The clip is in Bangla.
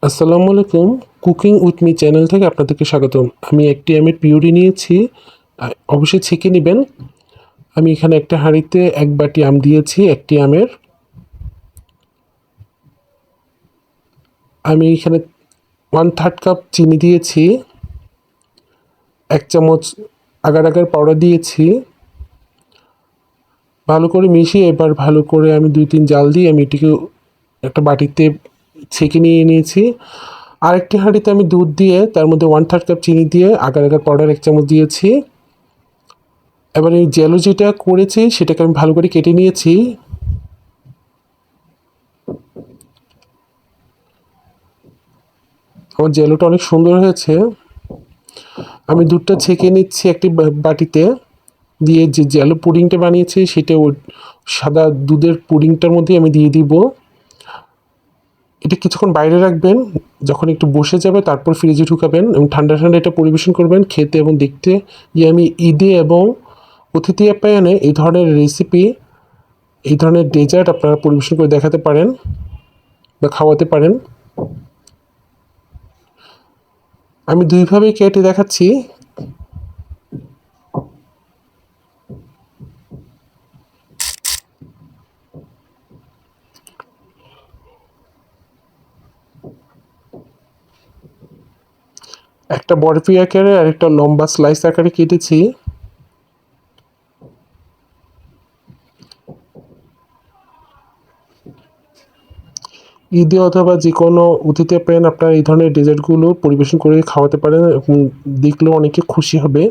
আসসালামু আলাইকুম। কুকিং উইথ মি চ্যানেল থেকে আপনাদেরকে স্বাগতম। আমি একটি আমের পিউরি নিয়েছি। অবশ্যই ছেঁকে নেবেন। আমি এখানে একটা হাঁড়িতে ১ বাটি আম দিয়েছি একটি আমের। আমি এখানে 1/3 কাপ চিনি দিয়েছি। ১ চামচ আগার আগার পাউডার দিয়েছি। ভালো করে মিশিয়ে এবার ভালো করে আমি ২-৩ জাল দিয়ে আমি এটিকে একটা বাটিতে ছেঁকে নিয়ে নিয়েছি। আরেকটি হাঁড়িতে আমি দুধ দিয়ে তার মধ্যে 1/3 কাপ চিনি দিয়ে আগার আগার পাউডার ১ চামচ দিয়েছি। এবার এই জেলো যেটা করেছি সেটাকে আমি ভালো করে কেটে নিয়েছি। আমার জেলোটা অনেক সুন্দর হয়েছে। আমি দুধটা ছেঁকে নিচ্ছি একটি বাটিতে, দিয়ে যে জেলো পুডিংটা বানিয়েছি সেটা সাদা দুধের পুডিংটার মধ্যে আমি দিয়ে দিব। এটা কিছুক্ষণ বাইরে রাখবেন, যখন একটু বসে যাবে তারপর ফ্রিজে ঢুকাবেন এবং ঠান্ডা ঠান্ডা এটা পরিবেশন করবেন। খেতে এবং দেখতে আমি ঈদে এবং অতিথি আপ্যায়নে এই ধরনের রেসিপি, এই ধরনের ডেজার্ট আপনারা পরিবেশন করে দেখাতে পারেন বা খাওয়াতে পারেন। আমি দুইভাবে কেটে দেখাচ্ছি। একটা বরফি আকারে আর একটা লম্বা স্লাইস আকারে কেটেছি। ঈদে অথবা যে কোনো অতিথি আপ্যায়নে আপনারা এই ধরনের ডেজার্টগুলো পরিবেশন করে খাওয়াতে পারেন এবং দেখলেও অনেকে খুশি হবে।